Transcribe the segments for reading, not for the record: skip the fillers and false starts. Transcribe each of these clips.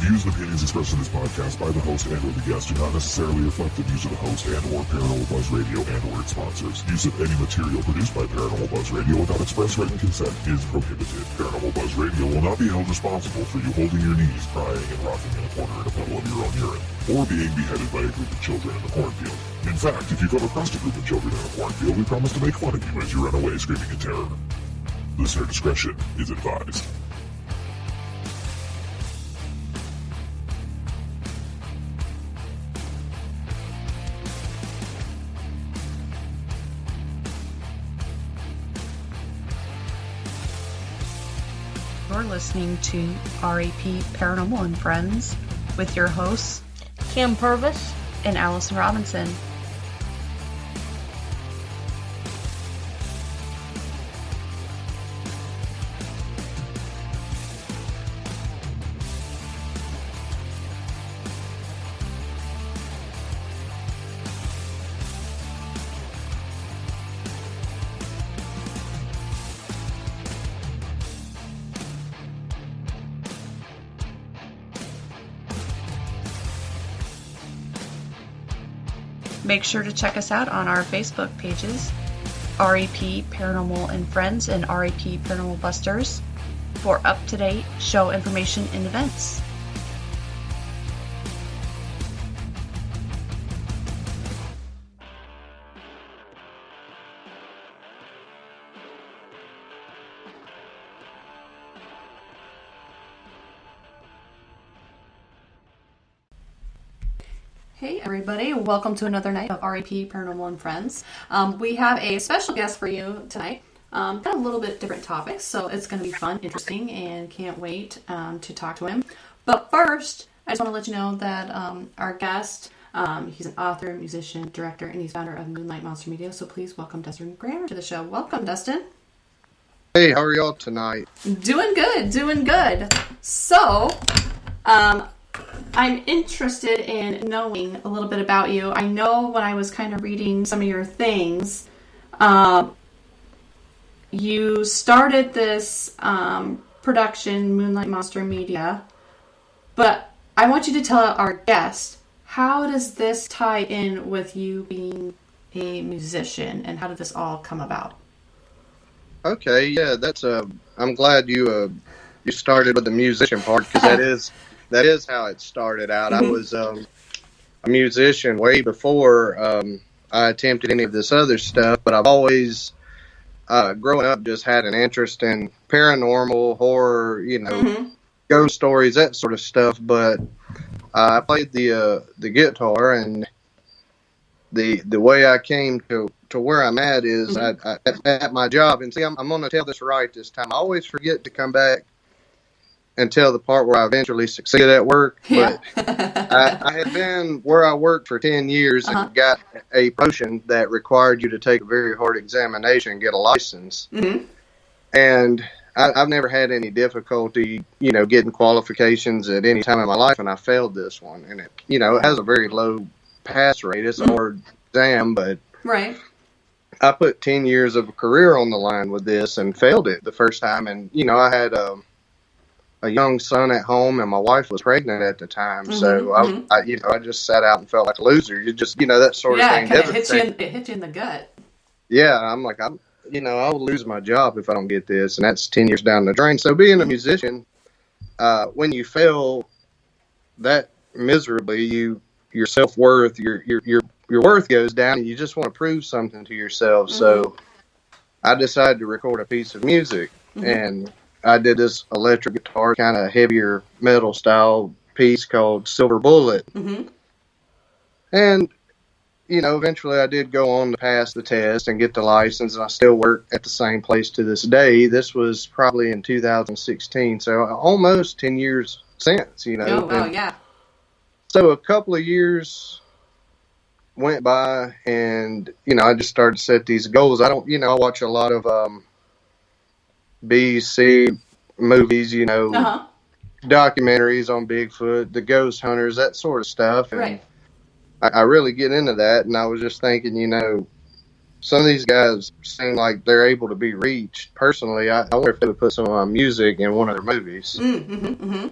views and opinions expressed in this podcast by the host and or the guest do not necessarily reflect the views of the host and or Paranormal Buzz Radio and or its sponsors. Use of any material produced by Paranormal Buzz Radio without express written consent is prohibited. Paranormal Buzz Radio will not be held responsible for you holding your knees, crying, and rocking in a corner in a puddle of your own urine, or being beheaded by a group of children in the cornfield. In fact, if you come across a group of children in a cornfield, we promise to make fun of you as you run away screaming in terror. Listener discretion is advised. You're listening to RAP Paranormal and Friends with your hosts, Kim Purvis and Allison Robinson. Make sure to check us out on our Facebook pages, RAP Paranormal and Friends and RAP Paranormal Busters, for up-to-date show information and events. Hey everybody, welcome to another night of RAP Paranormal and Friends. We have a special guest for you tonight. Got a little bit different topics, so it's going to be fun, interesting, and can't wait to talk to him. But first, I just want to let you know that our guest, he's an author, musician, director, and he's founder of Moonlight Monster Media, so please welcome Dustin Grammer to the show. Welcome, Dustin. Hey, how are y'all tonight? Doing good. So, I'm interested in knowing a little bit about you. I know when I was kind of reading some of your things, you started this production, Moonlight Monster Media, but I want you to tell our guest, how does this tie in with you being a musician, and how did this all come about? Okay, yeah, I'm glad you started with the musician part, because that is how it started out. Mm-hmm. I was a musician way before I attempted any of this other stuff, but I've always, growing up, just had an interest in paranormal, horror, Mm-hmm. ghost stories, that sort of stuff. But I played the guitar, and the way I came to where I'm at is Mm-hmm. at my job. And see, I'm going to tell this right this time. I always forget to come back and tell the part where I eventually succeeded at work. Yeah. But I had been where I worked for 10 years and got a promotion that required you to take a very hard examination and get a license. Mm-hmm. And I've never had any difficulty, getting qualifications at any time in my life, and I failed this one. And it has a very low pass rate. It's a hard exam, but Right. I put 10 years of a career on the line with this and failed it the first time. And, I had a young son at home, and my wife was pregnant at the time. Mm-hmm, So I just sat out and felt like a loser. You just, that sort of thing. Yeah, it hit you in the gut. Yeah, I'm like, I'll lose my job if I don't get this, and that's 10 years down the drain. So being a musician, when you fail that miserably, your self-worth, your worth goes down, and you just want to prove something to yourself. Mm-hmm. So I decided to record a piece of music, and I did this electric guitar, kind of heavier metal style piece called Silver Bullet. Mm-hmm. And, eventually I did go on to pass the test and get the license, and I still work at the same place to this day. This was probably in 2016, so almost 10 years since, Oh, wow, yeah. So a couple of years went by, and, I just started to set these goals. I watch a lot of B, C movies, documentaries on Bigfoot, the ghost hunters, that sort of stuff. And Right. I really get into that. And I was just thinking, some of these guys seem like they're able to be reached. Personally, I wonder if they would put some of my music in one of their movies. Mm-hmm.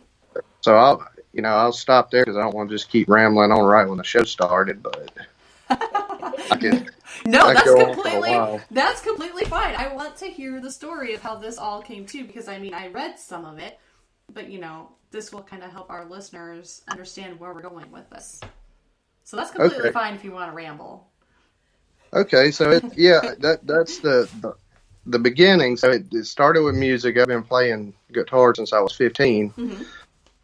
So I'll stop there because I don't want to just keep rambling on right when the show started, but I could. No, I could that's go on for a completely while. that's completely fine. I want to hear the story of how this all came to, because I mean I read some of it, but this will kind of help our listeners understand where we're going with this. So that's completely fine if you want to ramble. Okay, so that's the beginning. So it started with music. I've been playing guitar since I was 15,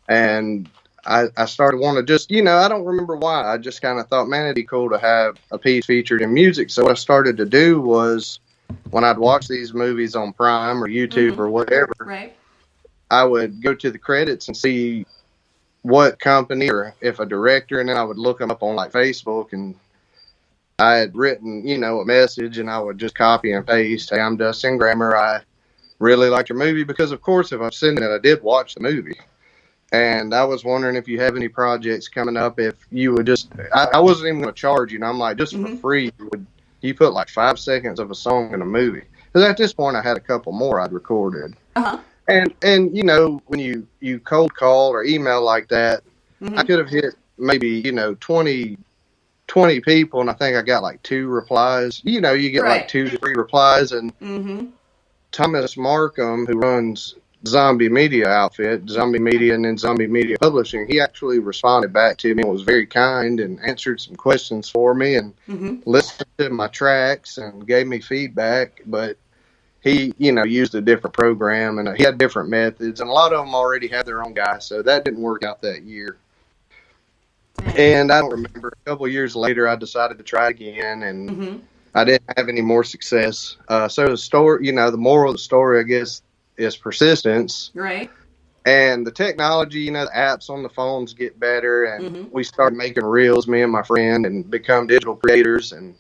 and I started wanting to just, I don't remember why. I just kind of thought, man, it'd be cool to have a piece featured in music. So what I started to do was, when I'd watch these movies on Prime or YouTube or whatever, right, I would go to the credits and see what company or if a director, and then I would look them up on like Facebook, and I had written, a message, and I would just copy and paste. Hey, I'm Dustin Grammer. I really liked your movie, because of course, if I'm sending it, I did watch the movie. And I was wondering if you have any projects coming up, if you would just, I wasn't even going to charge you. I'm like, just for free, you put like 5 seconds of a song in a movie. Because at this point, I had a couple more I'd recorded. And when you cold call or email like that, I could have hit maybe, 20 people, and I think I got like 2 replies. You get like 2 to 3 replies, and Thomas Markham, who runs Zombie Media outfit, Zombie Media and then Zombie Media Publishing, he actually responded back to me and was very kind and answered some questions for me and listened to my tracks and gave me feedback. But he, used a different program, and he had different methods, and a lot of them already had their own guy, so that didn't work out that year. And I don't remember, a couple of years later, I decided to try again, and I didn't have any more success. So the story, the moral of the story, I guess, is persistence. Right. And the technology, the apps on the phones get better, and we started making reels, me and my friend, and become digital creators. And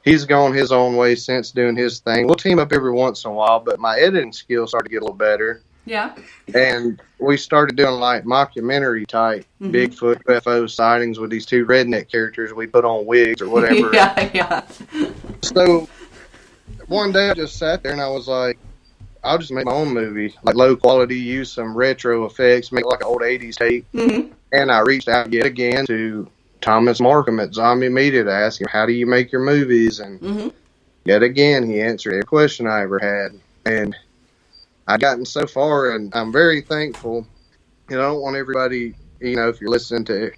he's gone his own way since doing his thing. We'll team up every once in a while, but my editing skills started to get a little better. Yeah. And we started doing like mockumentary type Bigfoot UFO sightings with these 2 redneck characters. We put on wigs or whatever. Yeah. So one day I just sat there and I was like, I'll just make my own movie, like low quality, use some retro effects, make like an old 80s tape. And I reached out yet again to Thomas Markham at Zombie Media to ask him, how do you make your movies? And yet again, he answered every question I ever had. And I've gotten so far, and I'm very thankful. I don't want everybody, if you're listening to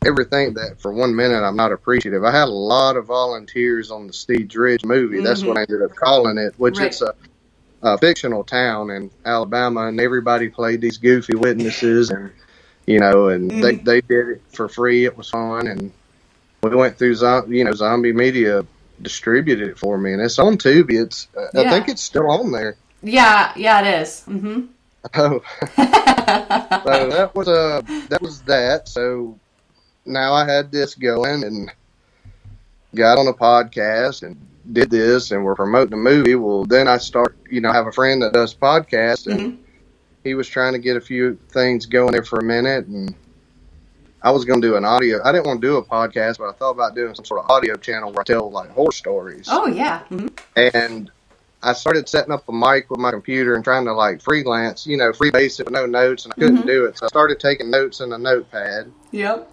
everything, that for 1 minute I'm not appreciative. I had a lot of volunteers on the Steeds Ridge movie. That's what I ended up calling it, which it's a fictional town in Alabama, and everybody played these goofy witnesses, and they did it for free. It was fun, and we went through Zombie Media distributed it for me, and it's on Tubi. It's I think it's still on there. Yeah, it is. Oh, so that was that. So now I had this going and got on a podcast and did this, and we're promoting a movie. Well, then I start, I have a friend that does podcasts, and he was trying to get a few things going there for a minute, and I was going to do an audio. I didn't want to do a podcast, but I thought about doing some sort of audio channel where I tell like horror stories. Oh yeah. And I started setting up a mic with my computer and trying to like freelance, freebase it with no notes, and I couldn't do it. So I started taking notes in a notepad. Yep.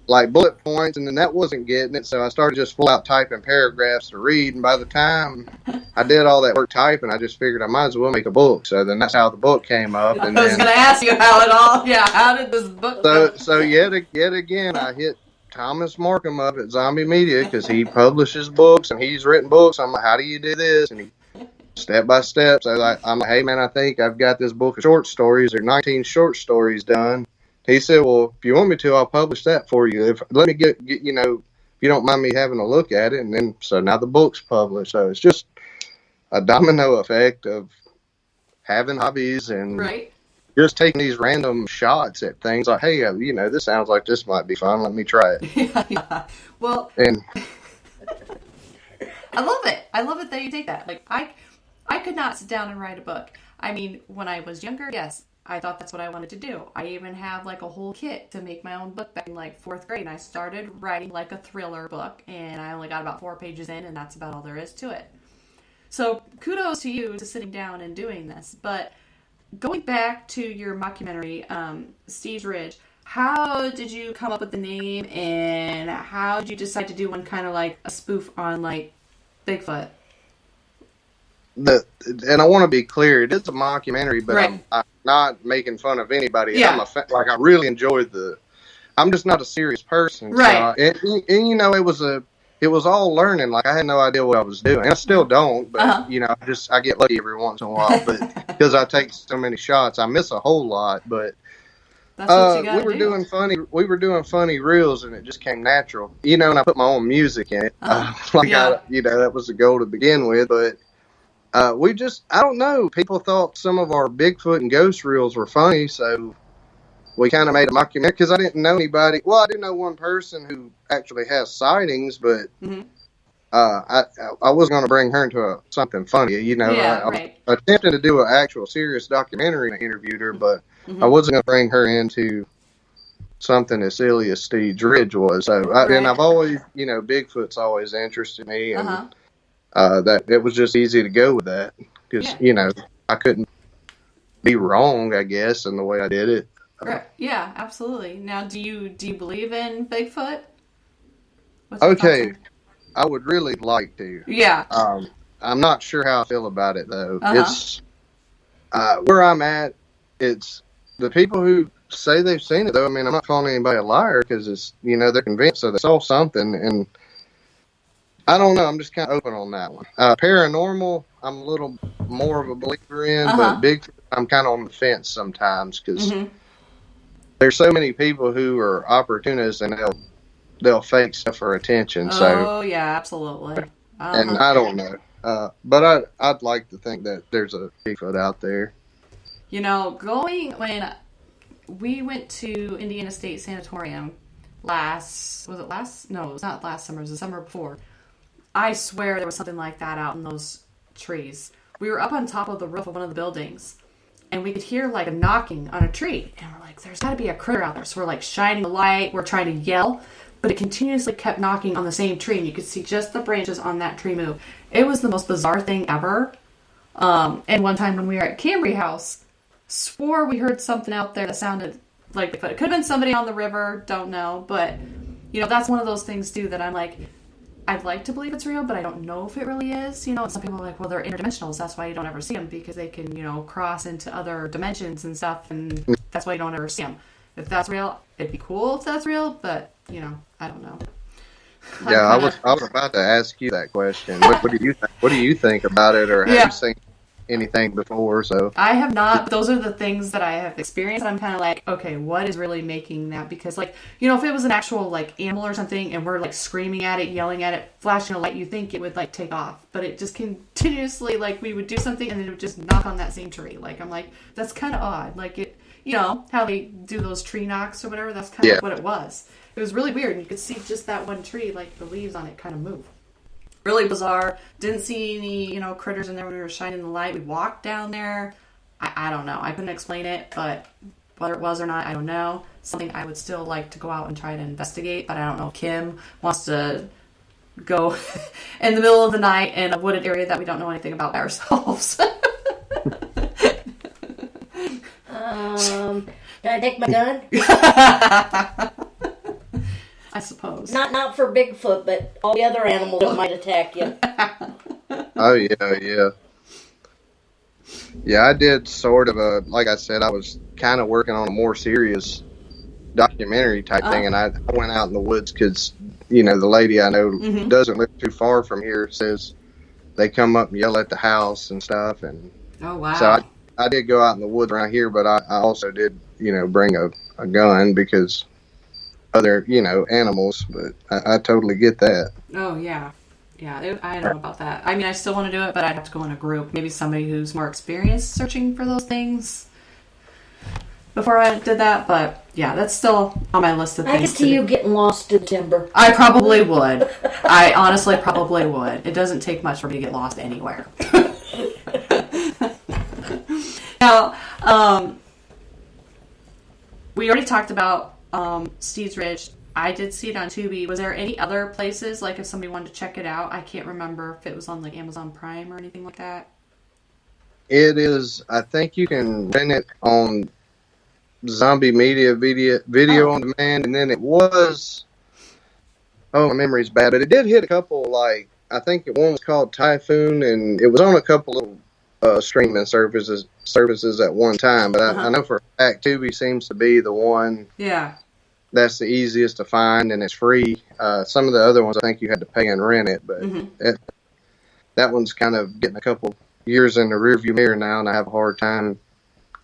Like bullet points, and then that wasn't getting it, so I started just full out typing paragraphs to read, and by the time I did all that work typing, I just figured I might as well make a book. So then that's how the book came up. And I was going to ask you how did this book So yet again, I hit Thomas Markham up at Zombie Media, because he publishes books, and he's written books. I'm like, how do you do this? And he, step by step, so I'm like, hey man, I think I've got this book of short stories, or 19 short stories done. He said, well, if you want me to, I'll publish that for you. Let me get if you don't mind me having a look at it. And then, so now the book's published. So it's just a domino effect of having hobbies and just taking these random shots at things like, hey, this sounds like this might be fun. Let me try it. Yeah. Well, and I love it. I love it that you take that. Like, I could not sit down and write a book. I mean, when I was younger, yes, I thought that's what I wanted to do. I even have like a whole kit to make my own book back in like 4th grade. And I started writing like a thriller book, and I only got about 4 pages in, and that's about all there is to it. So kudos to you to sitting down and doing this. But going back to your mockumentary, Steeds Ridge, how did you come up with the name, and how did you decide to do one kind of like a spoof on like Bigfoot? And I want to be clear, it is a mockumentary, but Right. I'm not making fun of anybody. Yeah. I really enjoyed I'm just not a serious person. Right. So, and you know, it was all learning. Like, I had no idea what I was doing. I still don't, but you know, I get lucky every once in a while. But because I take so many shots, I miss a whole lot. But That's what you gotta we were do. doing funny reels, and it just came natural. You know, and I put my own music in it. You know, that was the goal to begin with. But I don't know. People thought some of our Bigfoot and ghost reels were funny, so we kind of made a mockumentary because I didn't know anybody. Well, I do know one person who actually has sightings, but I was going to bring her into something funny. You know, I was attempting to do an actual serious documentary, and I interviewed her, but I wasn't going to bring her into something as silly as Steve's Ridge was. So, and I've always, you know, Bigfoot's always interested me, and that it was just easy to go with that because you know, I couldn't be wrong, I guess, in the way I did it. Right. Yeah, absolutely. Now, do you believe in Bigfoot? Okay, I would really like to. Yeah. I'm not sure how I feel about it though. It's where I'm at. It's the people who say they've seen it though. I mean, I'm not calling anybody a liar because it's, you know, they're convinced that they saw something, and I don't know. I'm just kind of open on that one. Paranormal, I'm a little more of a believer in, but Bigfoot, I'm kind of on the fence sometimes because there's so many people who are opportunists and they'll fake stuff for attention. Oh yeah, absolutely. And I don't know, but I'd like to think that there's a Bigfoot out there. You know, when we went to Indiana State Sanatorium was it last? No, it was not last summer. It was the summer before. I swear there was something like that out in those trees. We were up on top of the roof of one of the buildings, and we could hear like a knocking on a tree. And we're like, there's got to be a critter out there. So we're like shining the light. We're trying to yell, but it continuously kept knocking on the same tree. And you could see just the branches on that tree move. It was the most bizarre thing ever. And one time when we were at Cambry House, swore we heard something out there that sounded like Bigfoot. It could have been somebody on the river. Don't know. But, you know, that's one of those things too that I'm like, I'd like to believe it's real, but I don't know if it really is. You know, and some people are like, well, they're interdimensionals. That's why you don't ever see them, because they can, you know, cross into other dimensions and stuff, and that's why you don't ever see them. If that's real, it'd be cool if that's real, but, you know, I don't know. Yeah, I was about to ask you that question. What do you think? What do you think about it, or have you seen anything before? So I have not, but those are the things that I have experienced. I'm kind of like, okay, what is really making that? Because, like, you know, if it was an actual like animal or something and we're like screaming at it, yelling at it, flashing a light, you think it would like take off, but it just continuously, like, we would do something and then it would just knock on that same tree. Like, I'm like, that's kind of odd. Like, it, you know how they do those tree knocks or whatever, that's kind of what it was. It was really weird, and you could see just that one tree, like the leaves on it kind of move. Really bizarre. Didn't see any, you know, critters in there when we were shining the light. We walked down there. I don't know. I couldn't explain it, but whether it was or not, I don't know. Something I would still like to go out and try to investigate, but I don't know if Kim wants to go in the middle of the night in a wooded area that we don't know anything about by ourselves. Can I take my gun? I suppose. Not for Bigfoot, but all the other animals that might attack you. Oh, yeah. Yeah, I did sort of like I said, I was kind of working on a more serious documentary type thing, and I went out in the woods because, you know, the lady I know doesn't live too far from here says they come up and yell at the house and stuff. And oh, wow. So I did go out in the woods around here, but I also did, you know, bring a gun because other, you know, animals, but I totally get that. Oh, yeah. Yeah, I know about that. I mean, I still want to do it, but I'd have to go in a group. Maybe somebody who's more experienced searching for those things before I did that. But, yeah, that's still on my list of things. I can see you getting lost in timber. I probably would. I honestly probably would. It doesn't take much for me to get lost anywhere. Now, we already talked about Steve's Ridge. I did see it on Tubi. Was there any other places, like if somebody wanted to check it out? I can't remember if it was on like Amazon Prime or anything like that. It is, I think you can rent it on zombie media video on demand, and then it was, oh, my memory's bad, but it did hit a couple, like, I think one was called Typhoon, and it was on a couple of streaming services at one time, but I know for a fact Tubi seems to be the one that's the easiest to find, and it's free. Some of the other ones I think you had to pay and rent it, but that one's kind of getting a couple years in the rearview mirror now, and I have a hard time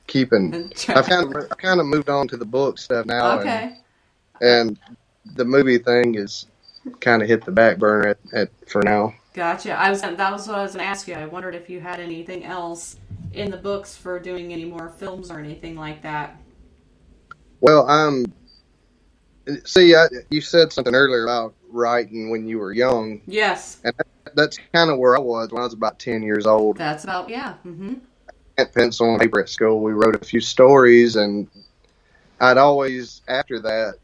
keeping. I kind of moved on to the book stuff now, and the movie thing is kind of hit the back burner for now. Gotcha. That was what I was going to ask you. I wondered if you had anything else in the books for doing any more films or anything like that. Well, see, you said something earlier about writing when you were young. Yes. And that's kind of where I was when I was about 10 years old. That's about, Mm-hmm. At pencil and paper at school, we wrote a few stories, and I'd always, after that,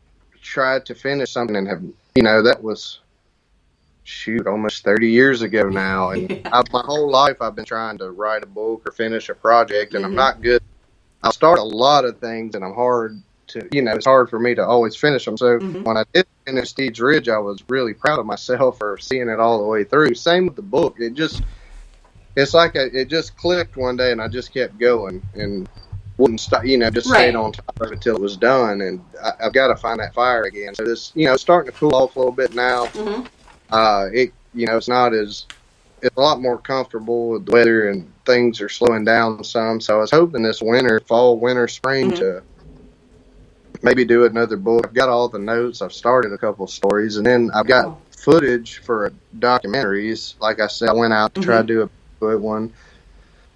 tried to finish something and have, that was, almost 30 years ago now. And my whole life I've been trying to write a book or finish a project, and I'm not good. I'll start a lot of things, and I'm hard to, it's hard for me to always finish them. So when I did finish Steed's Ridge, I was really proud of myself for seeing it all the way through. Same with the book. It's like it just clicked one day, and I just kept going and wouldn't stop, stayed on top of it till it was done. And I've got to find that fire again. So this, it's starting to cool off a little bit now. It's not as, it's a lot more comfortable with the weather, and things are slowing down some. So I was hoping this fall, winter, spring to maybe do another book. I've got all the notes. I've started a couple of stories, and then I've got footage for documentaries. Like I said, I went out to try to do a one,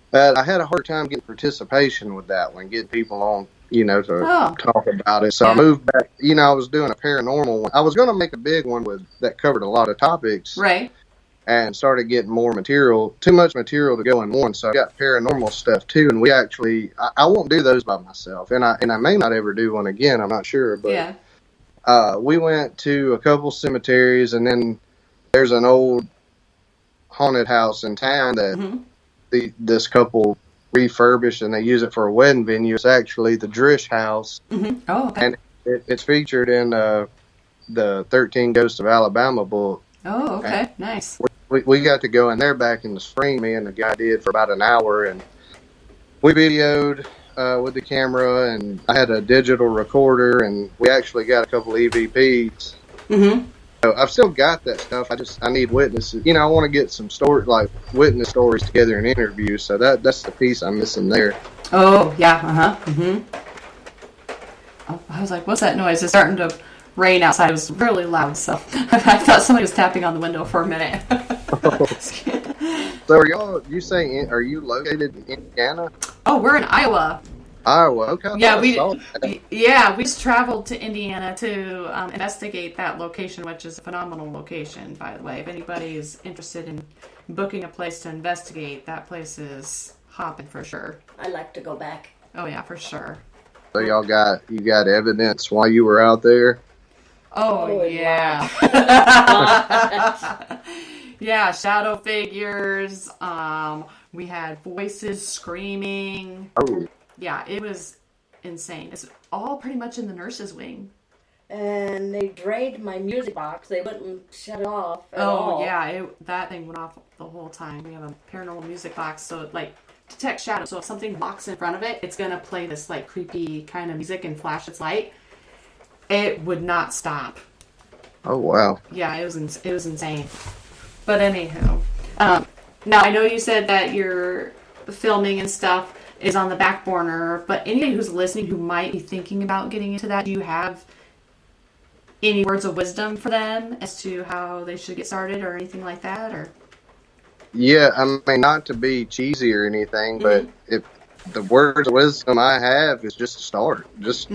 but I had a hard time getting participation with that one, getting people on, to talk about it. So I moved back. I was doing a paranormal one. I was going to make a big one that covered a lot of topics, right? And started getting more material, too much material to go in one. So I got paranormal stuff too, and we actually, I won't do those by myself, and I may not ever do one again. I'm not sure, but we went to a couple cemeteries, and then there's an old haunted house in town that this couple refurbished, and they use it for a wedding venue. It's actually the Drish House, and it's featured in the 13 Ghosts of Alabama book. Oh, okay, and nice. We got to go in there back in the spring. Me and the guy did for about an hour, and we videoed with the camera, and I had a digital recorder, and we actually got a couple EVPs. So I've still got that stuff. I need witnesses. I want to get some witness stories together in interviews. So that's the piece I'm missing there. Oh yeah, Oh, I was like, what's that noise? It's starting to rain outside. It was really loud, so I thought somebody was tapping on the window for a minute. So are you located in Indiana? Oh, we're in Iowa. Iowa, okay. Yeah, we just traveled to Indiana to investigate that location, which is a phenomenal location, by the way. If anybody is interested in booking a place to investigate, that place is hopping for sure. I like to go back. Oh yeah, for sure. So you got evidence while you were out there? Oh yeah. Yeah, shadow figures. We had voices screaming. Oh. Yeah, it was insane. It's all pretty much in the nurse's wing. And they drained my music box. They wouldn't shut it off at all. Oh, yeah. That thing went off the whole time. We have a paranormal music box, so it, detects shadow. So if something walks in front of it, it's going to play this, creepy kind of music and flash its light. It would not stop. Oh, wow. Yeah, it was insane. But anywho. Now, I know you said that your filming and stuff is on the back burner, but anybody who's listening who might be thinking about getting into that, do you have any words of wisdom for them as to how they should get started or anything like that? Or yeah, I mean, not to be cheesy or anything, but if the words of wisdom I have is just start. Just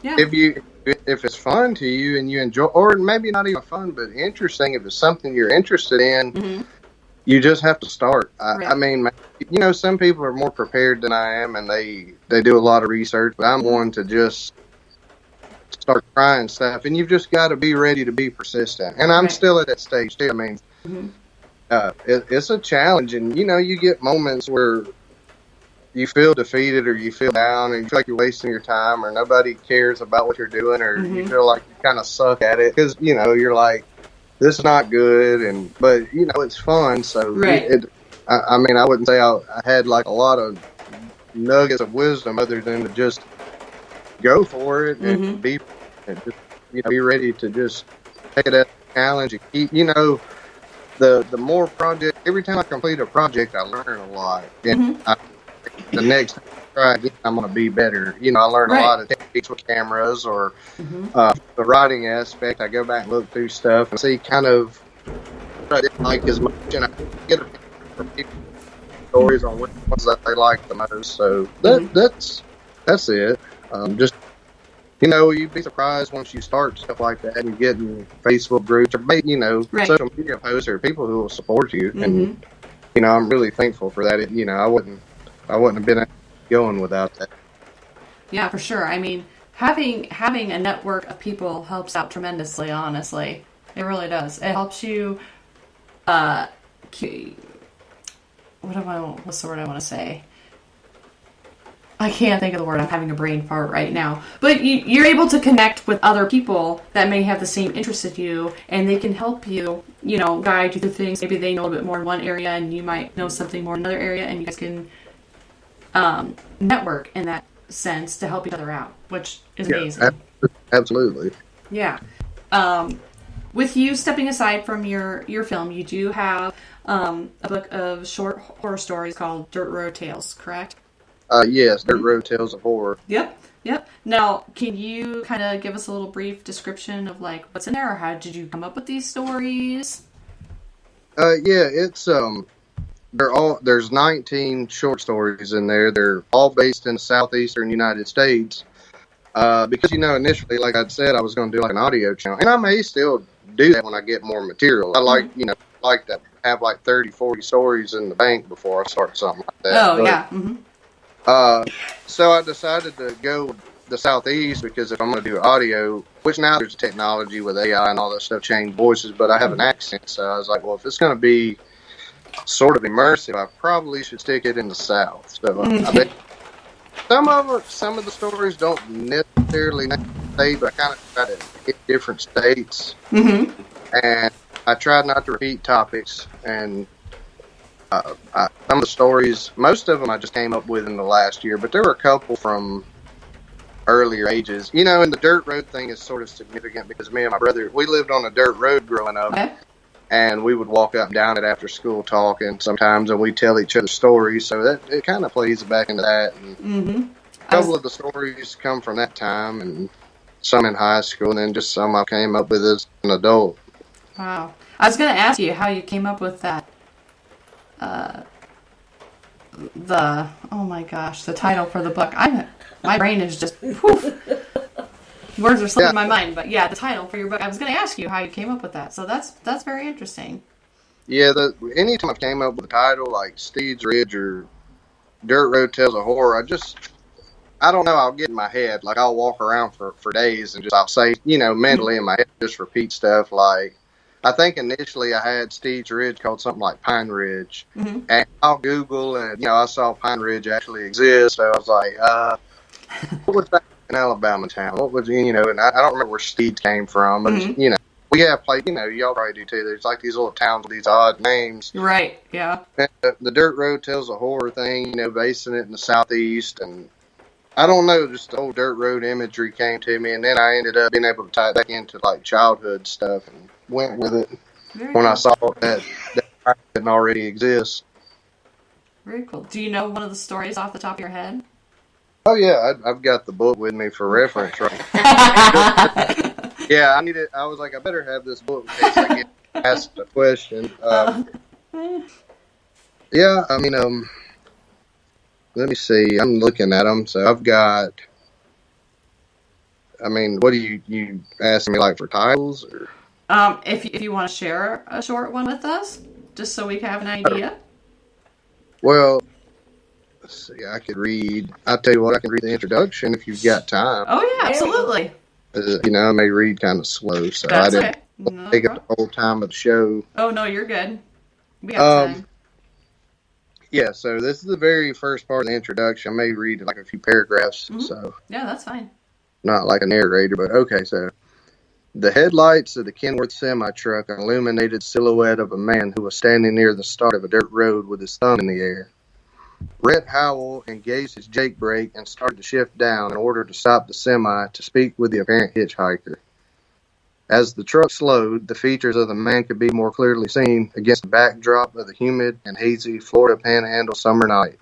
if it's fun to you and you enjoy, or maybe not even fun, but interesting, if it's something you're interested in, you just have to start. I mean, some people are more prepared than I am, and they do a lot of research, but I'm one to just start trying stuff, and you've just got to be ready to be persistent. And I'm still at that stage too. I mean, it's a challenge, and you get moments where you feel defeated or you feel down and you feel like you're wasting your time or nobody cares about what you're doing or you feel like you kind of suck at it because, you know, you're like, this is not good. But, you know, it's fun. So, right. I mean, I wouldn't say I had like a lot of nuggets of wisdom other than to just go for it and be ready to just take it as a challenge and keep, you know, the more project, every time I complete a project, I learn a lot. And the next time I try again, I'm going to be better. You know, I learn a lot of techniques with cameras or the writing aspect. I go back and look through stuff and see kind of what I didn't like as much. And I get a from people stories on which ones that they like the most. So that's it. Just, you know, you'd be surprised once you start stuff like that and get in Facebook groups or, you know, social media posts or people who will support you. And, you know, I'm really thankful for that. You know, I wouldn't have been going without that. Yeah, for sure. I mean, having a network of people helps out tremendously, honestly. It really does. It helps you, what's the word I want to say? I can't think of the word. I'm having a brain fart right now. But you're able to connect with other people that may have the same interest as you, and they can help you, you know, guide you through things. Maybe they know a little bit more in one area, and you might know something more in another area, and you guys can network in that sense to help each other out, which is amazing. Absolutely. Yeah. With you stepping aside from your film, you do have a book of short horror stories called Dirt Road Tales, correct? Yes, Dirt Road Tales of Horror. Yep. Now, can you kind of give us a little brief description of like what's in there, or how did you come up with these stories? Yeah, it's there's 19 short stories in there. They're all based in the southeastern United States. Because, you know, initially, like I said, I was going to do like an audio channel, and I may still do that when I get more material. I like to have like 30, 40 stories in the bank before I start something like that. Oh, yeah. So I decided to go the southeast because if I'm going to do audio, which now there's technology with AI and all that stuff, change voices, but I have an accent, so I was like, well, if it's going to be sort of immersive, I probably should stick it in the South. So I bet some of the stories don't necessarily stay, but I kind of try to hit different states, and I tried not to repeat topics. And some of the stories, most of them I just came up with in the last year, but there were a couple from earlier ages. You know, and the dirt road thing is sort of significant because me and my brother, we lived on a dirt road growing up. Okay. And we would walk up and down it after school talking sometimes, and we'd tell each other stories. So that it kind of plays back into that. And a couple of the stories come from that time, and some in high school, and then just some I came up with as an adult. Wow. I was going to ask you how you came up with that. Oh my gosh, the title for the book. My brain is just poof. Words are slipping in my mind, but yeah, the title for your book. I was going to ask you how you came up with that, so that's very interesting. Yeah, anytime I came up with a title like Steed's Ridge or Dirt Road Tales of Horror, I don't know, I'll get in my head. Like, I'll walk around for days and I'll say, you know, mentally in my head, just repeat stuff. Like, I think initially I had Steed's Ridge called something like Pine Ridge. And I'll Google, and, you know, I saw Pine Ridge actually exist. So I was like, what was that in Alabama town? What was, you know, and I don't remember where Steed came from. But, you know, we have played, you know, y'all probably do too. There's like these little towns with these odd names. Right, yeah. And the Dirt Road Tells a Horror thing, you know, basing it in the southeast. And I don't know, just the old dirt road imagery came to me. And then I ended up being able to tie it back into like childhood stuff and went with it when I saw that didn't already exist. Very cool. Do you know one of the stories off the top of your head? Oh, yeah. I've got the book with me for reference, right? Yeah, I need it. I was like, I better have this book in case I get asked a question. Yeah, I mean, let me see. I'm looking at them. So I've got, I mean, what do you asking me, like, for titles? Or? If you want to share a short one with us, just so we can have an idea. Well, let's see. I could read. I'll tell you what. I can read the introduction if you've got time. Oh yeah, absolutely. You know, I may read kind of slow, so that's I didn't take up the whole time of the show. Oh no, you're good. We have time. Yeah, so this is the very first part of the introduction. I may read like a few paragraphs, so Yeah, that's fine. not like a narrator, but okay, so. The headlights of the Kenworth semi-truck illuminated the silhouette of a man who was standing near the start of a dirt road with his thumb in the air. Rhett Howell engaged his Jake brake and started to shift down in order to stop the semi to speak with the apparent hitchhiker. As the truck slowed, the features of the man could be more clearly seen against the backdrop of the humid and hazy Florida Panhandle summer night.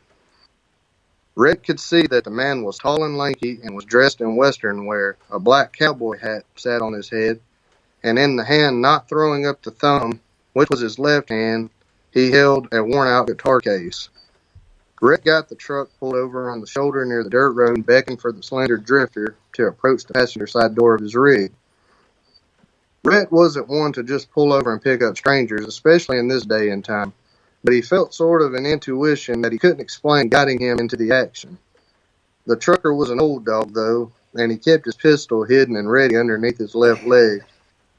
Rhett could see that the man was tall and lanky and was dressed in Western wear. A black cowboy hat sat on his head, and in the hand not throwing up the thumb, which was his left hand, he held a worn-out guitar case. Rhett got the truck pulled over on the shoulder near the dirt road and beckoned for the slender drifter to approach the passenger side door of his rig. Rhett wasn't one to just pull over and pick up strangers, especially in this day and time, but he felt sort of an intuition that he couldn't explain guiding him into the action. The trucker was an old dog, though, and he kept his pistol hidden and ready underneath his left leg,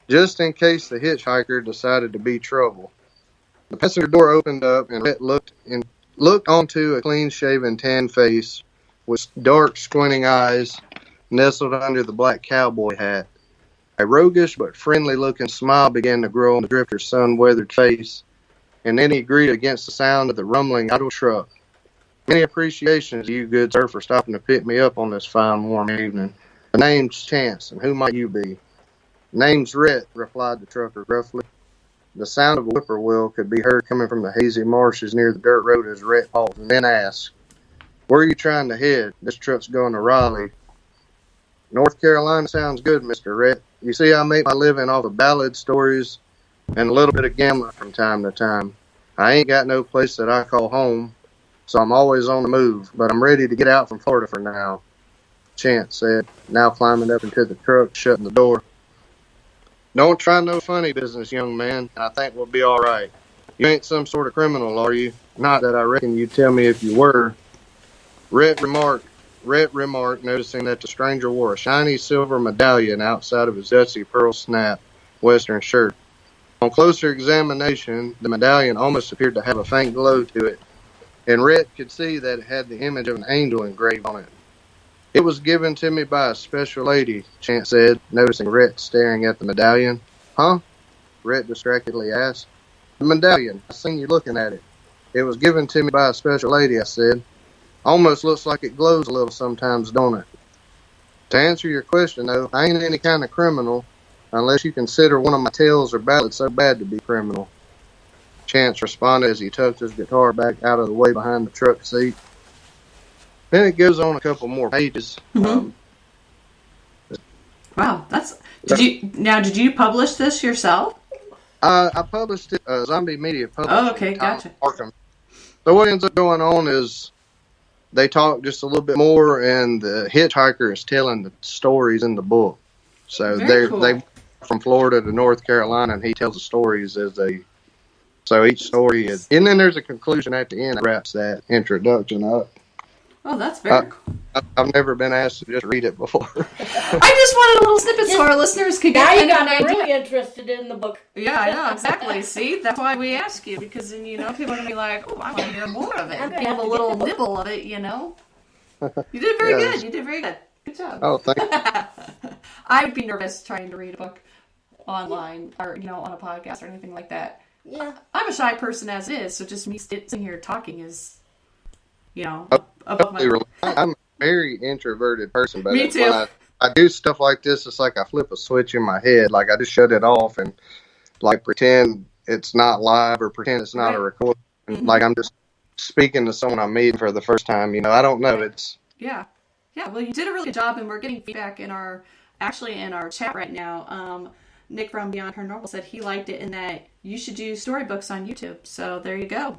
just in case the hitchhiker decided to be trouble. The passenger door opened up, and Rhett looked onto a clean-shaven, tan face with dark, squinting eyes nestled under the black cowboy hat. A roguish but friendly-looking smile began to grow on the drifter's sun-weathered face, and then he greeted against the sound of the rumbling idle truck. Many appreciations to you, good sir, for stopping to pick me up on this fine, warm evening. The name's Chance, and who might you be? Name's Rhett, replied the trucker gruffly. The sound of a whippoorwill could be heard coming from the hazy marshes near the dirt road as Rhett paused, and then asked, "Where are you trying to head? This truck's going to Raleigh." "North Carolina sounds good, Mr. Rhett. You see, I make my living off of ballad stories and a little bit of gambling from time to time. I ain't got no place that I call home, so I'm always on the move, but I'm ready to get out from Florida for now," Chance said, now climbing up into the truck, shutting the door. "Don't try no funny business, young man, and I think we'll be all right. You ain't some sort of criminal, are you? Not that I reckon you'd tell me if you were," Rhett remarked, noticing that the stranger wore a shiny silver medallion outside of his dusty pearl snap Western shirt. On closer examination, the medallion almost appeared to have a faint glow to it, and Rhett could see that it had the image of an angel engraved on it. "It was given to me by a special lady," Chance said, noticing Rhett staring at the medallion. "Huh?" Rhett distractedly asked. "The medallion. I seen you looking at it. It was given to me by a special lady," I said. "Almost looks like it glows a little sometimes, don't it?" "To answer your question, though, I ain't any kind of criminal, unless you consider one of my tales or ballads so bad to be criminal," Chance responded as he tucked his guitar back out of the way behind the truck seat. Then it goes on a couple more pages. Wow, did you publish this yourself? I published it. Zombie Media published it. Oh, okay, gotcha. So what ends up going on is they talk just a little bit more, and the hitchhiker is telling the stories in the book. So they from Florida to North Carolina, and he tells the stories as they. So each story is, and then there's a conclusion at the end that wraps that introduction up. Oh, that's very cool. I've never been asked to just read it before. I just wanted a little snippet so our listeners could get Now you got an me idea. really interested in the book. Yeah, I know, exactly. See, that's why we ask you, because then, people are going to be like, "Oh, I want to hear more of it." I'm gonna Give have a to little get the book. nibble of it, You did very good. You did very good. Good job. Oh, thank you. I would be nervous trying to read a book online or, on a podcast or anything like that. Yeah. I'm a shy person as is, so just me sitting here talking is, above my... I'm a very introverted person, but Me too. when I do stuff like this, it's like I flip a switch in my head. Like I just shut it off and like pretend it's not live or pretend it's not a recording. Mm-hmm. Like I'm just speaking to someone I'm meeting for the first time. I don't know. It's Yeah. Well, you did a really good job, and we're getting feedback in our chat right now. Nick from Beyond Paranormal said he liked it and that you should do storybooks on YouTube. So there you go.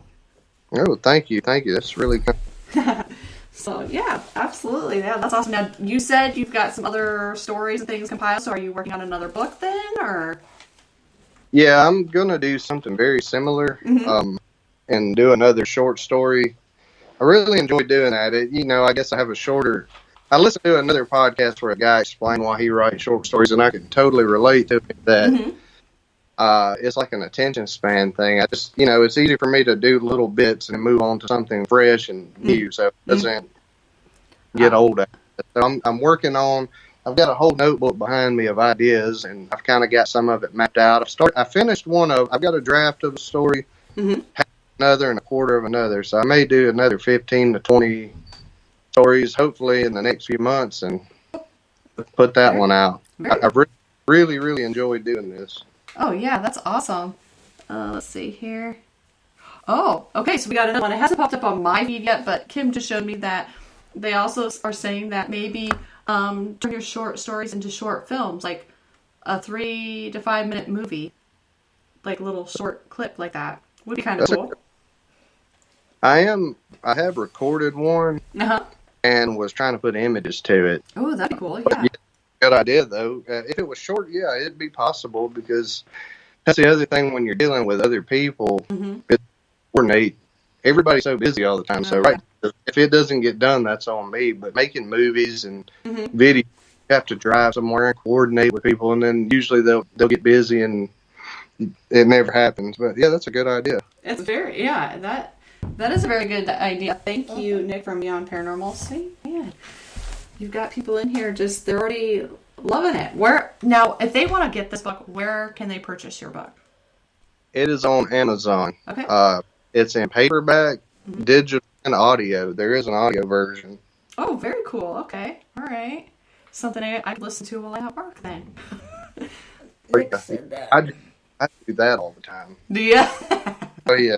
Oh, thank you. That's really good. So yeah, absolutely. Yeah, that's awesome. Now you said you've got some other stories and things compiled. So are you working on another book then, or? Yeah, I'm gonna do something very similar. And do another short story. I really enjoy doing that. I guess I have a shorter. I listened to another podcast where a guy explained why he writes short stories, and I could totally relate to that. it's like an attention span thing. I just, it's easy for me to do little bits and move on to something fresh and new, so it doesn't get old. So I'm working on. I've got a whole notebook behind me of ideas, and I've kind of got some of it mapped out. I finished I've got a draft of a story, half another, and a quarter of another. So I may do another 15 to 20 stories, hopefully in the next few months, and put that one out. I've really, really enjoyed doing this. Oh yeah, that's awesome. Let's see here. Oh, okay, so we got another one. It hasn't popped up on my feed yet, but Kim just showed me that they also are saying that maybe turn your short stories into short films, like a 3 to 5 minute movie, like a little short clip like that. Would be kind of cool. I have recorded one and was trying to put images to it. Oh, that'd be cool. Yeah. Good idea, though. If it was short, yeah, it'd be possible, because that's the other thing when you're dealing with other people. It's coordinate. Everybody's so busy all the time. So, if it doesn't get done, that's on me. But making movies and video, you have to drive somewhere and coordinate with people, and then usually they'll get busy and it never happens. But yeah, that's a good idea. It's that is a very good idea. Thank you, Nick from Beyond Paranormal. See, man, you've got people in here they're already loving it. Now, if they want to get this book, where can they purchase your book? It is on Amazon. Okay. It's in paperback, digital, and audio. There is an audio version. Oh, very cool. Okay. All right. Something I could listen to while I'm at work then. Nick said that. I do that all the time. Do you? Oh, yeah.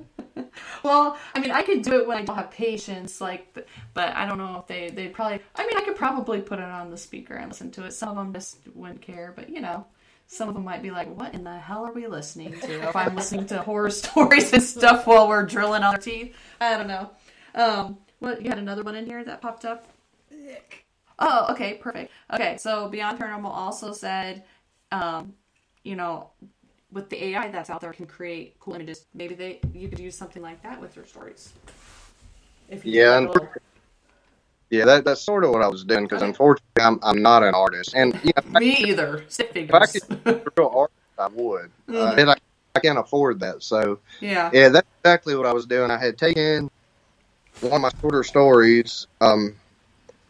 Well, I mean, I could do it when I don't have patience, but I don't know if they'd probably, I mean, I could probably put it on the speaker and listen to it. Some of them just wouldn't care, but some of them might be like, what in the hell are we listening to? If I'm listening to horror stories and stuff while we're drilling on our teeth. I don't know. You had another one in here that popped up? Oh, okay, perfect. Okay, so Beyond Paranormal also said, with the AI that's out there can create cool images. Maybe you could use something like that with your stories. That's sort of what I was doing, because unfortunately I'm not an artist, and me either. Stick if I figures. could be a real artist, I would. And I can't afford that, so yeah, that's exactly what I was doing. I had taken one of my shorter stories, and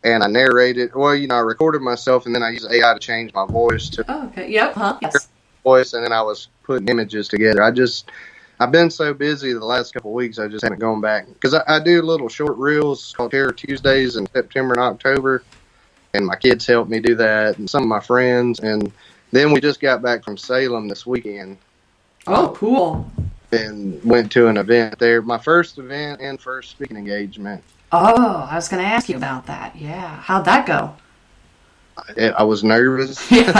I narrated. Well, I recorded myself, and then I used AI to change my voice to. Oh, okay. Yep. Yes. Voice, and then I was putting images together. I've been so busy the last couple of weeks, I just haven't gone back, because I do little short reels called Terror Tuesdays in September and October, and my kids help me do that, and some of my friends, and then we just got back from Salem this weekend. Oh, cool. And went to an event there, my first event and first speaking engagement. Oh, I was going to ask you about that. Yeah. How'd that go? I was nervous. Yeah.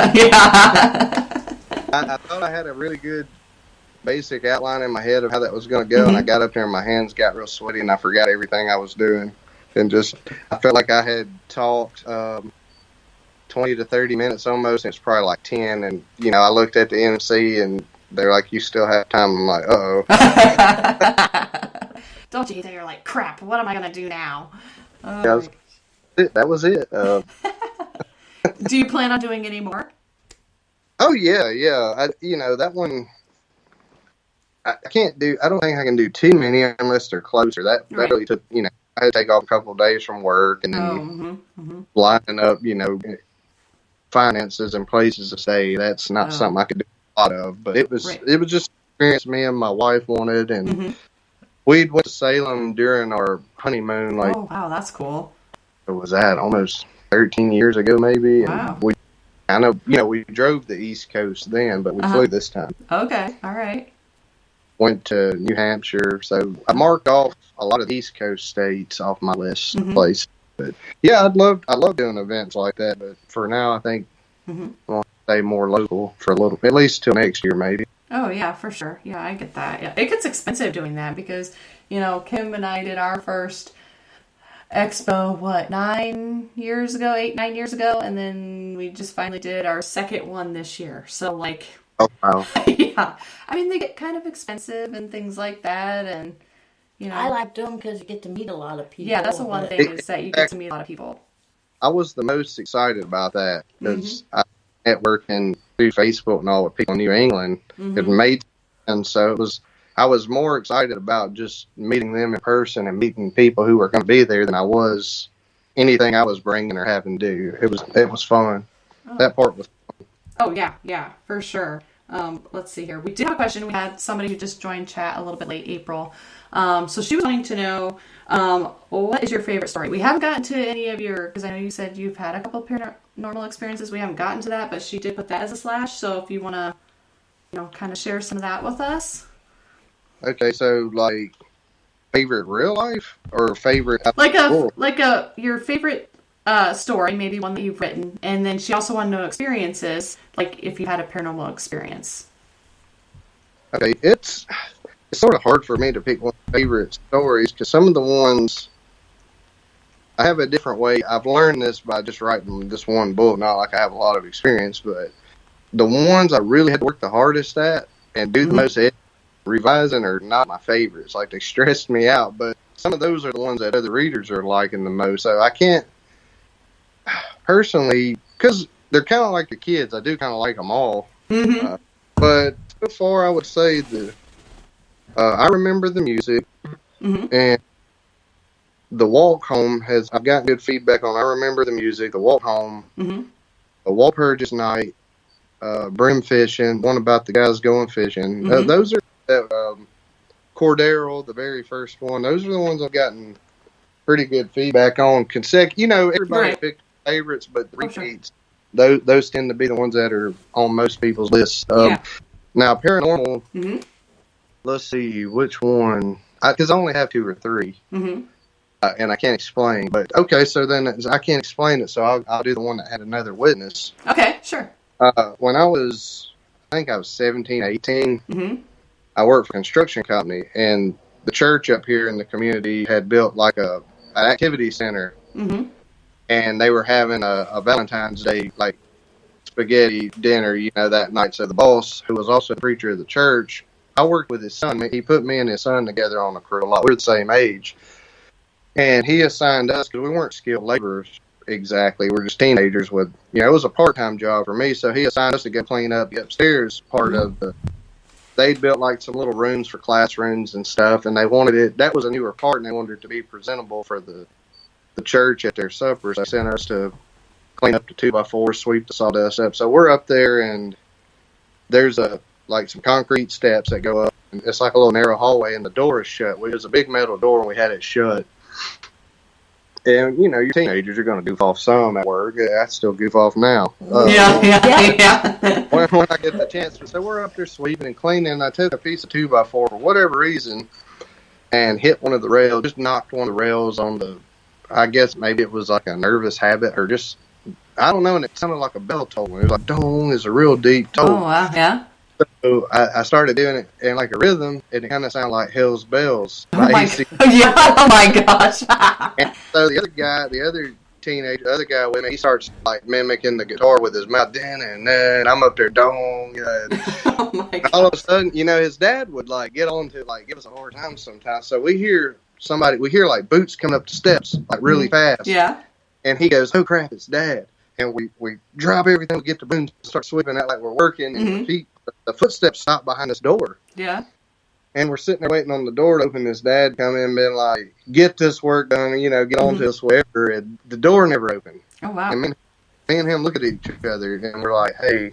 I thought I had a really good basic outline in my head of how that was going to go, and I got up there and my hands got real sweaty, and I forgot everything I was doing, and I felt like I had talked 20 to 30 minutes almost, and it's probably like 10, and I looked at the MC, and they're like, "You still have time." I'm like, "Uh-oh." Don't you think you're like, crap, what am I going to do now? That was it. Do you plan on doing any more? Oh, yeah. That one, I can't do, I don't think I can do too many unless they're closer. That really took, I had to take off a couple of days from work, and then lining up, finances and places to stay. That's not something I could do a lot of, but it was just an experience me and my wife wanted, and we went to Salem during our honeymoon. Oh, wow, that's cool. It was almost 13 years ago, maybe. Wow. And we drove the East Coast then, but we flew this time. Okay, all right. Went to New Hampshire, so I marked off a lot of the East Coast states off my list of places. But yeah, I love doing events like that. But for now, I think I'll stay more local for a little, at least till next year, maybe. Oh yeah, for sure. Yeah, I get that. Yeah, it gets expensive doing that because Kim and I did our first expo 9 years ago, 8-9 years ago, and then we just finally did our second one this year. So oh wow. Yeah, I mean they get kind of expensive and things like that, and I like them because you get to meet a lot of people. Yeah, that's the one thing is that you get to meet a lot of people. I was the most excited about that because I network in through Facebook and all with people in New England. It made, and so I was more excited about just meeting them in person and meeting people who were going to be there than I was anything I was bringing or having to do. It was fun. Oh. That part was fun. Oh, yeah, for sure. Let's see here. We did have a question. We had somebody who just joined chat a little bit late, April. So she was wanting to know, what is your favorite story? We haven't gotten to any of your, because I know you said you've had a couple of paranormal experiences. We haven't gotten to that, but she did put that as a slash. So if you want to, kind of share some of that with us. Okay, so like favorite real life or favorite your favorite story, maybe one that you've written, and then she also wanted to know experiences, like if you had a paranormal experience. Okay, it's sort of hard for me to pick one of my favorite stories because some of the ones I have a different way. I've learned this by just writing this one book. Not like I have a lot of experience, but the ones I really had to work the hardest at and do the most revising are not my favorites. Like, they stressed me out, but some of those are the ones that other readers are liking the most. So I can't personally, because they're kind of like the kids. I do kind of like them all. But so far, I would say I remember the music, and the walk home I've gotten good feedback on. I remember the music, the walk home, the Walpurgis night, brim fishing, one about the guys going fishing. Those are Cordero, the very first one. Those are the ones I've gotten pretty good feedback on. Everybody picked favorites, but the repeats, those tend to be the ones that are on most people's lists. Now, paranormal, let's see which one, because I only have 2 or 3, and I can't explain. But okay, so then I can't explain it, so I'll do the one that had another witness. Okay, sure. When I think I was 17, 18, I worked for a construction company, and the church up here in the community had built like an activity center, and they were having a Valentine's Day like spaghetti dinner, that night. So the boss, who was also the preacher of the church, I worked with his son. He put me and his son together on a crew a lot. We're the same age, and he assigned us, because we weren't skilled laborers exactly. We're just teenagers with, it was a part-time job for me. So he assigned us to go clean up the upstairs part of they'd built like some little rooms for classrooms and stuff, and they wanted that was a newer part, and they wanted it to be presentable for the church at their suppers. They sent us to clean up the 2x4, sweep the sawdust up. So we're up there, and there's some concrete steps that go up, and it's like a little narrow hallway, and the door is shut. It was a big metal door, and we had it shut. And, your teenagers are going to goof off some at work. I still goof off now. Yeah. When I get the chance. So we're up there sweeping and cleaning, and I took a piece of 2x4 for whatever reason and hit one of the rails, just knocked one of the rails on I guess maybe it was like a nervous habit or just, I don't know, and it sounded like a bell toll. It was like, dong, is a real deep toll. Oh, wow, yeah. So I started doing it in like a rhythm, and it kind of sounded like Hell's Bells. Oh my gosh. And so the other guy with me, he starts like mimicking the guitar with his mouth, and I'm up there, dong. Oh my gosh. All of a sudden, his dad would like get on to like give us a hard time sometimes. So we hear like boots coming up the steps like really fast. Yeah. And he goes, "Oh crap, it's Dad!" And we drop everything, we get the booms, start sweeping out like we're working, and the footsteps stop behind this door. Yeah. And we're sitting there waiting on the door to open. His dad come in and been like, "Get this work done, get on to us, whatever." And the door never opened. Oh, wow. And me and him look at each other, and we're like, "Hey,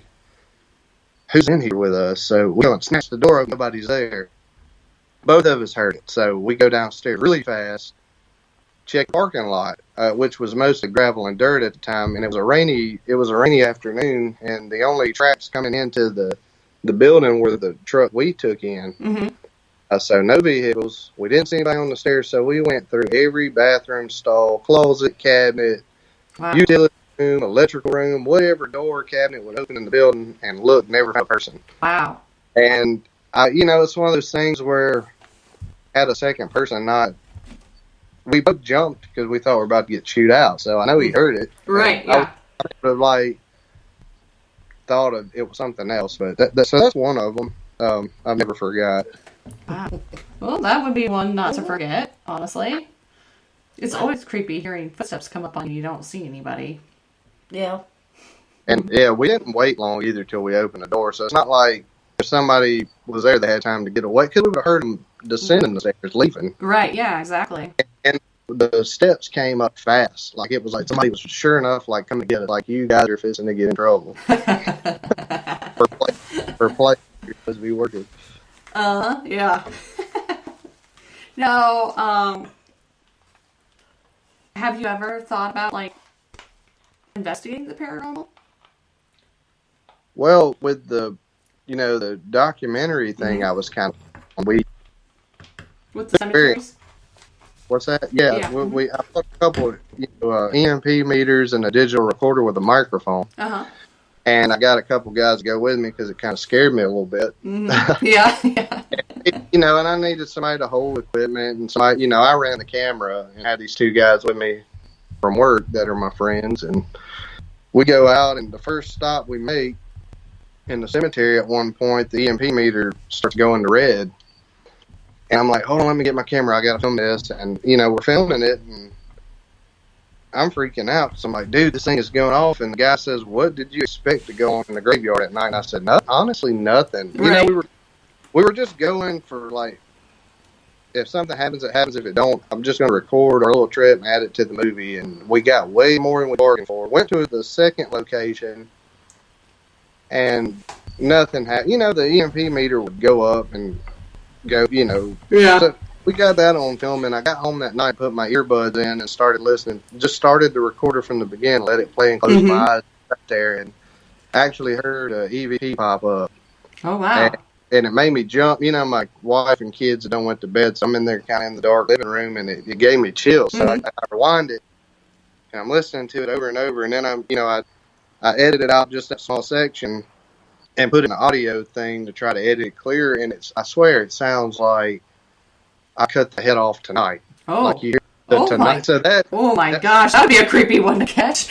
who's in here with us?" So we go and snatch the door open, nobody's there. Both of us heard it. So we go downstairs really fast, check the parking lot, which was mostly gravel and dirt at the time, and it was a rainy afternoon, and the only tracks coming into the building were the truck we took in. So no vehicles. We didn't see anybody on the stairs, so we went through every bathroom stall, closet, cabinet, utility room, electrical room, whatever door, cabinet would open in the building, and look, never found a person. Wow. And it's one of those things where had a second person we both jumped because we thought we were about to get chewed out. So I know he heard it. Right, yeah. I would have thought it was something else, but so that's one of them. I've never forgot. Wow. Well, that would be one not to forget, honestly. It's always creepy hearing footsteps come up on you. You don't see anybody. Yeah. And yeah, we didn't wait long either till we opened the door. So it's not like if somebody was there, they had time to get away, because we would have heard them descending the stairs, leaving. Right, yeah, exactly. And the steps came up fast. Like it was like somebody was sure enough like coming to get us. Like, you guys are fixing to get in trouble for play because we working. Yeah. Now, have you ever thought about like investigating the paranormal? Well, with the documentary thing, I was kind of With the cemeteries? What's that? Yeah, Yeah. I put a couple of EMP meters and a digital recorder with a microphone. And I got a couple guys to go with me because it kind of scared me a little bit. Yeah. And I needed somebody to hold equipment, and somebody, I ran the camera and had these two guys with me from work that are my friends, and we go out, and the first stop we make in the cemetery, at one point, the EMP meter starts going to red. And I'm like, hold on, let me get my camera. I got to film this. And, we're filming it, and I'm freaking out. So I'm like, dude, this thing is going off. And the guy says, what did you expect to go on in the graveyard at night? And I said, no, honestly, nothing. Right. We were just going for, like, if something happens, it happens. If it don't, I'm just going to record our little trip and add it to the movie. And we got way more than we bargained for. Went to the second location, and nothing happened. The EMP meter would go up and go, Yeah. So we got that on film, and I got home that night, put my earbuds in, and started listening. Just started the recorder from the beginning, let it play, and closed my eyes up there, and actually heard a EVP pop up. Oh, wow. And it made me jump. My wife and kids don't went to bed, so I'm in there kind of in the dark living room, and it gave me chills. So I rewind it, and I'm listening to it over and over, and then I edited out just that small section and put in an audio thing to try to edit it clear, and I swear it sounds like I cut the head off tonight. Oh. Like you hear tonight. Oh my gosh, that would be a creepy one to catch.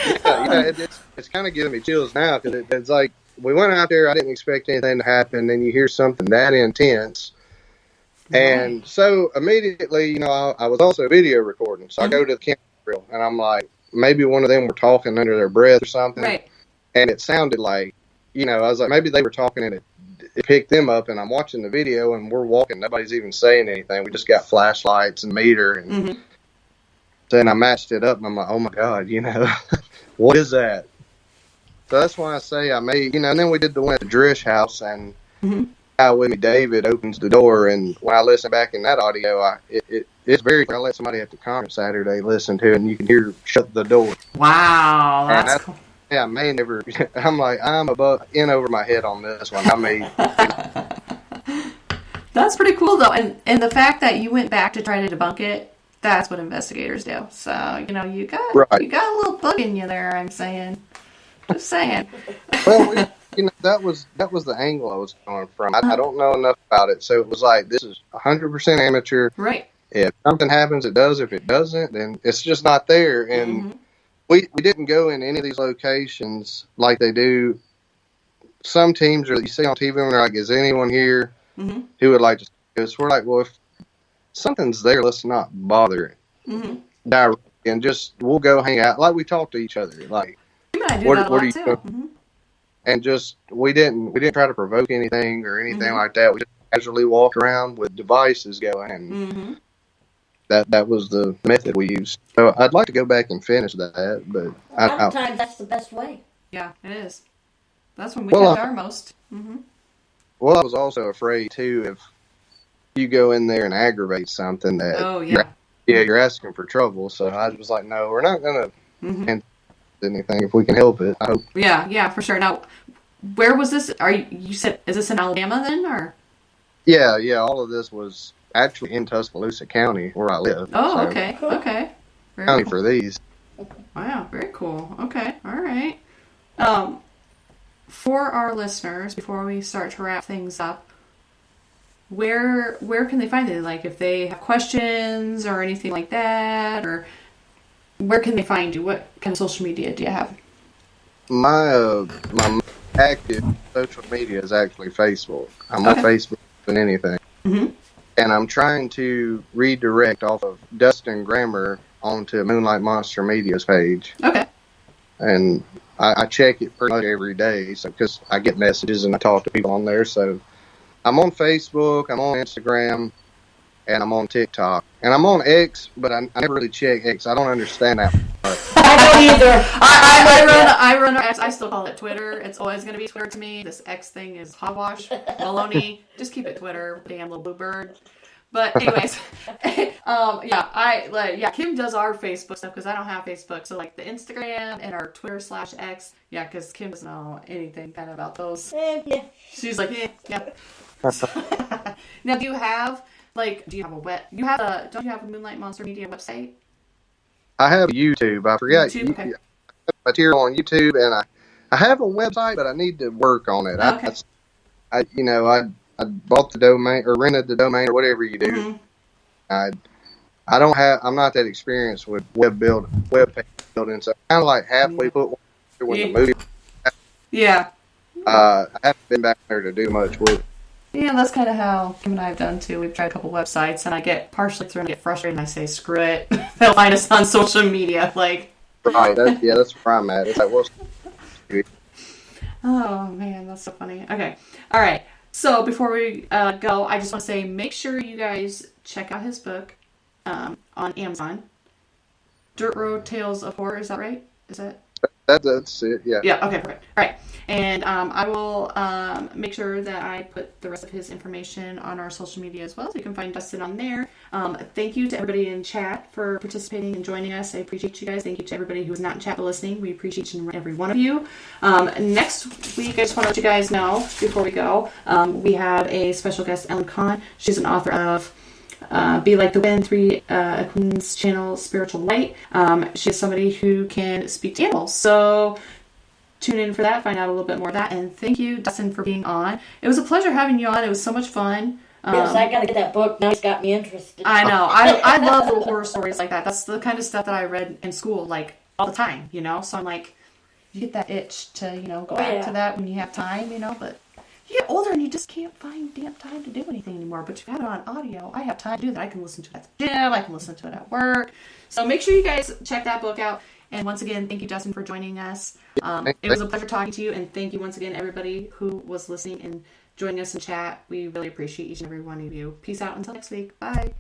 It's kind of giving me chills now, because it's like, we went out there, I didn't expect anything to happen, and you hear something that intense. And so immediately, I was also video recording, so I go to the camera reel, and I'm like, maybe one of them were talking under their breath or something. Right. And it sounded like, I was like, maybe they were talking and it picked them up, and I'm watching the video, and we're walking. Nobody's even saying anything. We just got flashlights and meter. And then I matched it up, and I'm like, oh, my God, what is that? So that's why I say I made, and then we did the one at the Drish house, and guy with me, David, opens the door, and when I listen back in that audio, it's very clear. I let somebody at the conference Saturday listen to it, and you can hear shut the door. Wow, that's cool. Yeah, I may never. I'm like, I'm in over my head on this one. That's pretty cool, though, and the fact that you went back to try to debunk it, that's what investigators do. So you got a little bug in you there. I'm saying, just saying. Well, that was the angle I was going from. I don't know enough about it, so it was like, this is 100% amateur. Right. If something happens, it does. If it doesn't, then it's just not there. And we didn't go in any of these locations like they do. Some teams you see on TV, and they're like, is anyone here who would like to see us? We're like, well, if something's there, let's not bother it. Directly, and we'll go hang out. Like, we talk to each other. Like, what are you doing? And we didn't try to provoke anything or anything like that. We just casually walked around with devices going, and that was the method we used. So I'd like to go back and finish that, but a lot of times that's the best way. Yeah, it is. That's when we get our most. Well, I was also afraid too, if you go in there and aggravate something that you're asking for trouble. So I was like, no, we're not gonna anything if we can help it. I hope. Yeah, for sure. Now, where was this? You said, is this in Alabama then, or? Yeah. All of this was actually in Tuscaloosa County, where I live. Oh, so, okay. Very county cool. for these. Wow, very cool. Okay, all right. For our listeners, before we start to wrap things up, where can they find it? Like, if they have questions or anything like that, or where can they find you? What kind of social media do you have? My active social media is actually Facebook. I'm on Facebook than anything. And I'm trying to redirect off of Dustin Grammar onto Moonlight Monster Media's page. Okay. And I check it pretty much every day, so because I get messages and I talk to people on there. So I'm on Facebook, I'm on Instagram, and I'm on TikTok, and I'm on X, but I never really check X. I don't understand that part. I don't either. I run X. I still call it Twitter. It's always going to be Twitter to me. This X thing is hogwash, baloney. Just keep it Twitter, damn little bluebird. But anyways, Kim does our Facebook stuff because I don't have Facebook. So like the Instagram and our Twitter/X, because Kim doesn't know anything kind of about those. Yeah. She's like, yeah. Now, do you have don't you have a Moonlight Monster Media website? I have YouTube. I forgot YouTube, okay. material on YouTube, and I have a website, but I need to work on it. Okay. I bought the domain or rented the domain or whatever you do. Mm-hmm. I'm not that experienced with web page building, so kind of like halfway put one when the movie. Yeah. I haven't been back there to do much with it. Yeah, that's kind of how Kim and I have done too. We've tried a couple websites, and I get partially through and I get frustrated, and I say, "Screw it." They'll find us on social media, like. Right. That's where I'm at. It's like, well. Oh man, that's so funny. Okay, all right. So before we go, I just want to say, make sure you guys check out his book on Amazon. Dirt Road Tales of Horror. Is that right? Is that? That's it. Yeah. Yeah. Okay. Perfect. All right. And I will make sure that I put the rest of his information on our social media as well, so you can find Dustin on there. Thank you to everybody in chat for participating and joining us. I appreciate you guys. Thank you to everybody who is not in chat but listening. We appreciate each and every one of you. Next week, I just want to let you guys know before we go, we have a special guest, Ellen Kahn. She's an author of Be Like the Wind, 3 Queen's Channel Spiritual Light. She's somebody who can speak to animals. So tune in for that, find out a little bit more of that. And thank you, Dustin, for being on. It was a pleasure having you on. It was so much fun. Yes, I got to get that book. Now it's got me interested. I know. I love little horror stories like that. That's the kind of stuff that I read in school, like, all the time, So I'm like, you get that itch to, go back to that when you have time, but you get older and you just can't find damn time to do anything anymore. But you've got it on audio. I have time to do that. I can listen to it at the gym. I can listen to it at work. So make sure you guys check that book out. And once again, thank you, Dustin, for joining us. It was a pleasure talking to you. And thank you once again, everybody who was listening and joining us in chat. We really appreciate each and every one of you. Peace out until next week. Bye.